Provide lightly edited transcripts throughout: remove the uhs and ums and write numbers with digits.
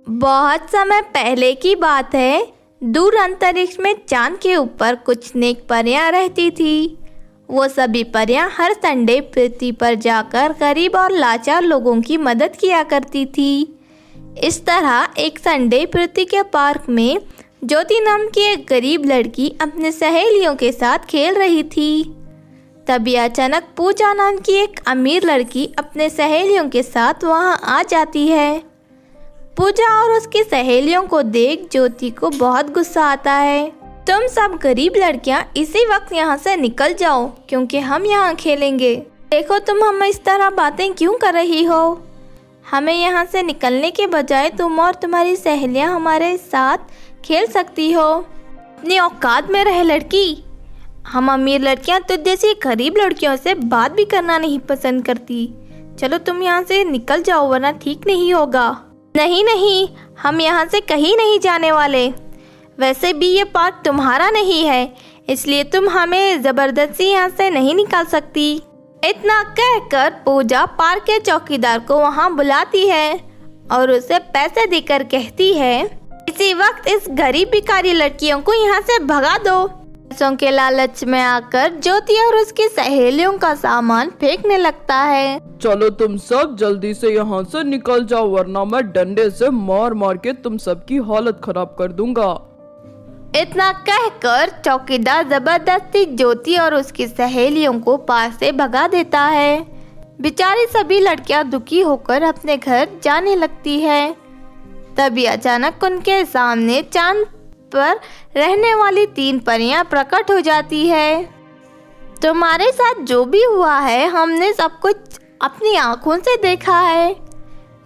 बहुत समय पहले की बात है। दूर अंतरिक्ष में चांद के ऊपर कुछ नेक परियां रहती थी। वो सभी परियां हर संडे पृथ्वी पर जाकर गरीब और लाचार लोगों की मदद किया करती थी। इस तरह एक संडे पृथ्वी के पार्क में ज्योति नाम की एक गरीब लड़की अपने सहेलियों के साथ खेल रही थी। तभी अचानक पूजा नाम की एक अमीर लड़की अपने सहेलियों के साथ वहां आ जाती है। पूजा और उसकी सहेलियों को देख ज्योति को बहुत गुस्सा आता है। तुम सब गरीब लड़कियां इसी वक्त यहाँ से निकल जाओ, क्योंकि हम यहाँ खेलेंगे। देखो तुम हम इस तरह बातें क्यों कर रही हो। हमें यहाँ से निकलने के बजाय तुम और तुम्हारी सहेलियां हमारे साथ खेल सकती हो। अपनी औकात में रह लड़की। हम अमीर लड़कियां तुझ जैसी गरीब लड़कियों से बात भी करना नहीं पसंद करती। चलो तुम यहाँ से निकल जाओ, वरना ठीक नहीं होगा। नहीं नहीं, हम यहाँ से कहीं नहीं जाने वाले। वैसे भी ये पार्क तुम्हारा नहीं है, इसलिए तुम हमें ज़बरदस्ती यहाँ से नहीं निकाल सकती। इतना कहकर पूजा पार्क के चौकीदार को वहाँ बुलाती है और उसे पैसे देकर कहती है, इसी वक्त इस गरीब भिखारी लड़कियों को यहाँ से भगा दो। पैसों के लालच में आकर ज्योति और उसकी सहेलियों का सामान फेंकने लगता है। चलो तुम सब जल्दी से यहाँ से निकल जाओ, वरना मैं डंडे से मार मार के तुम सबकी हालत खराब कर दूंगा। इतना कहकर चौकीदार जबरदस्ती ज्योति और उसकी सहेलियों को पास से भगा देता है। बेचारी सभी लड़कियां दुखी होकर अपने घर जाने लगती है। तभी अचानक उनके सामने चांद पर रहने वाली 3 परियां प्रकट हो जाती है। तुम्हारे साथ जो भी हुआ है हमने सब कुछ अपनी आंखों से देखा है,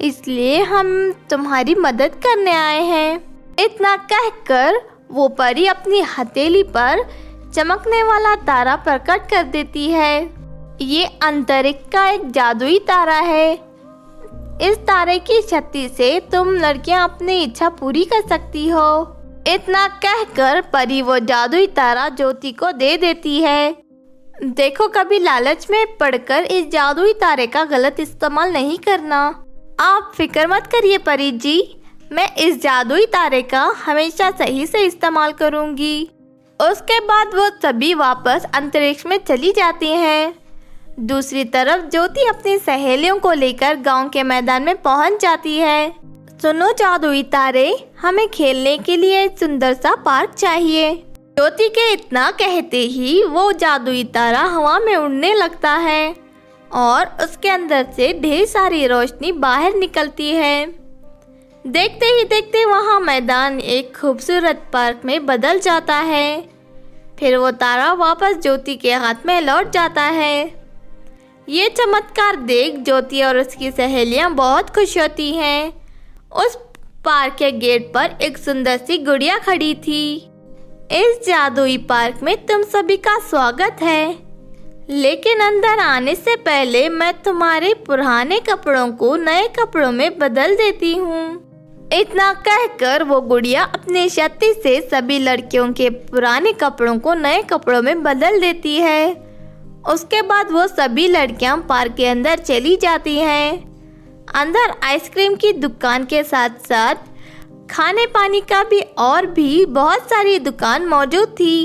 इसलिए हम तुम्हारी मदद करने आए हैं। इतना कहकर वो परी अपनी हथेली पर चमकने वाला तारा प्रकट कर देती है। ये अंतरिक्ष का एक जादुई तारा है। इस तारे की शक्ति से तुम लड़कियां अपनी इच्छा पूरी कर सकती हो। इतना कहकर परी वो जादुई तारा ज्योति को दे देती है। देखो, कभी लालच में पड़कर इस जादुई तारे का गलत इस्तेमाल नहीं करना। आप फिक्र मत करिए परी जी, मैं इस जादुई तारे का हमेशा सही से इस्तेमाल करूंगी। उसके बाद वो सभी वापस अंतरिक्ष में चली जाती हैं। दूसरी तरफ ज्योति अपनी सहेलियों को लेकर गांव के मैदान में पहुंच जाती है। सुनो जादुई तारे, हमें खेलने के लिए एक सुंदर सा पार्क चाहिए। ज्योति के इतना कहते ही वो जादुई तारा हवा में उड़ने लगता है और उसके अंदर से ढेर सारी रोशनी बाहर निकलती है। देखते ही देखते वहाँ मैदान एक खूबसूरत पार्क में बदल जाता है। फिर वो तारा वापस ज्योति के हाथ में लौट जाता है। ये चमत्कार देख ज्योति और उसकी सहेलियाँ बहुत खुश होती हैं। उस पार्क के गेट पर एक सुंदर सी गुड़िया खड़ी थी। इस जादुई पार्क में तुम सभी का स्वागत है, लेकिन अंदर आने से पहले मैं तुम्हारे पुराने कपड़ों को नए कपड़ों में बदल देती हूँ। इतना कहकर वो गुड़िया अपनी शक्ति से सभी लड़कियों के पुराने कपड़ों को नए कपड़ों में बदल देती है। उसके बाद वो सभी लड़कियां पार्क के अंदर चली जाती हैं। अंदर आइसक्रीम की दुकान के साथ साथ खाने पानी का भी और भी बहुत सारी दुकान मौजूद थी।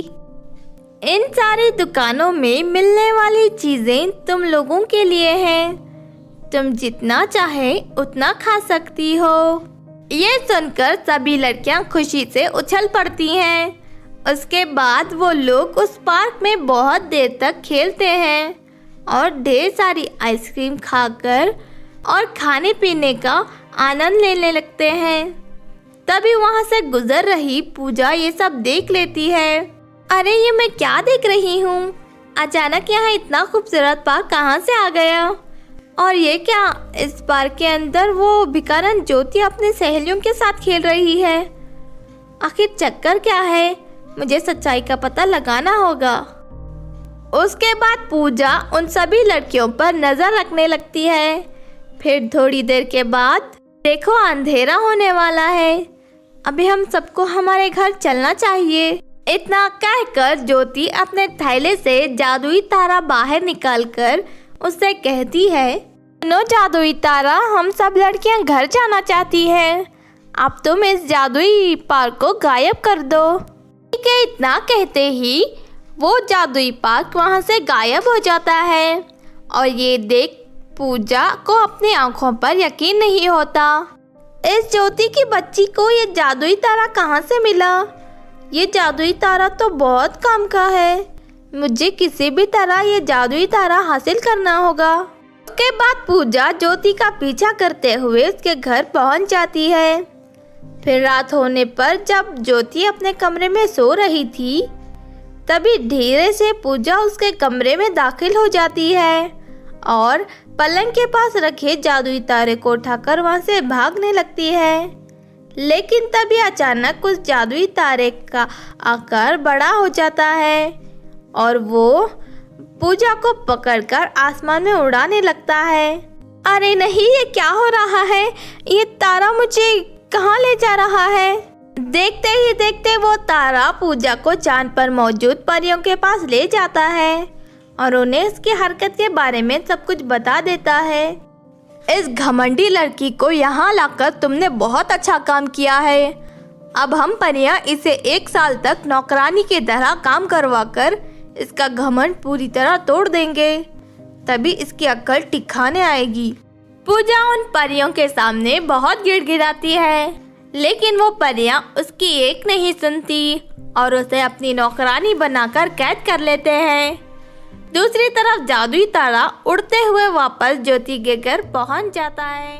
इन सारी दुकानों में मिलने वाली चीज़ें तुम लोगों के लिए हैं। तुम जितना चाहे उतना खा सकती हो। ये सुनकर सभी लड़कियां खुशी से उछल पड़ती हैं। उसके बाद वो लोग उस पार्क में बहुत देर तक खेलते हैं और ढेर सारी आइसक्रीम खाकर और खाने पीने का आनंद लेने लगते हैं। तभी वहाँ से गुजर रही पूजा ये सब देख लेती है। अरे ये मैं क्या देख रही हूँ, अचानक यहाँ इतना खूबसूरत पार्क कहाँ से आ गया। और ये क्या, इस पार्क के अंदर वो भिखारन ज्योति अपने सहेलियों के साथ खेल रही है। आखिर चक्कर क्या है, मुझे सच्चाई का पता लगाना होगा। उसके बाद पूजा उन सभी लड़कियों पर नजर रखने लगती है। फिर थोड़ी देर के बाद देखो अंधेरा होने वाला है, अभी हम सबको हमारे घर चलना चाहिए। इतना कहकर ज्योति अपने थैले से जादुई तारा बाहर निकालकर उससे कहती है, सुनो जादुई तारा, हम सब लड़कियां घर जाना चाहती हैं। अब तुम इस जादुई पार्क को गायब कर दो। ठीक है, इतना कहते ही वो जादुई पार्क वहाँ से गायब हो जाता है और ये देख पूजा को अपनी आंखों पर यकीन नहीं होता। इस ज्योति की बच्ची को ये जादुई तारा कहाँ से मिला? ये जादुई तारा तो बहुत काम का है। मुझे किसी भी तरह ये जादुई तारा हासिल करना होगा। उसके बाद पूजा ज्योति का पीछा करते हुए उसके घर पहुंच जाती है। फिर रात होने पर जब ज्योति अपने कमरे में सो रही थी, तभी धीरे से पूजा उसके कमरे में दाखिल हो जाती है और पलंग के पास रखे जादुई तारे को उठाकर वहां से भागने लगती है। लेकिन तभी अचानक उस जादुई तारे का आकार बड़ा हो जाता है और वो पूजा को पकड़कर आसमान में उड़ाने लगता है। अरे नहीं, ये क्या हो रहा है? ये तारा मुझे कहाँ ले जा रहा है? देखते ही देखते वो तारा पूजा को चांद पर मौजूद परियों के पास ले जाता है और उन्हें उसकी हरकत के बारे में सब कुछ बता देता है। इस घमंडी लड़की को यहाँ लाकर तुमने बहुत अच्छा काम किया है। अब हम परियां इसे 1 साल तक नौकरानी की तरह काम करवाकर इसका घमंड पूरी तरह तोड़ देंगे, तभी इसकी अक्ल ठिकाने आएगी। पूजा उन परियों के सामने बहुत गिड़गिड़ाती है, लेकिन वो परियां उसकी एक नहीं सुनती और उसे अपनी नौकरानी बनाकर कैद कर लेते हैं। दूसरी तरफ जादुई तारा उड़ते हुए वापस ज्योति के घर पहुंच जाता है।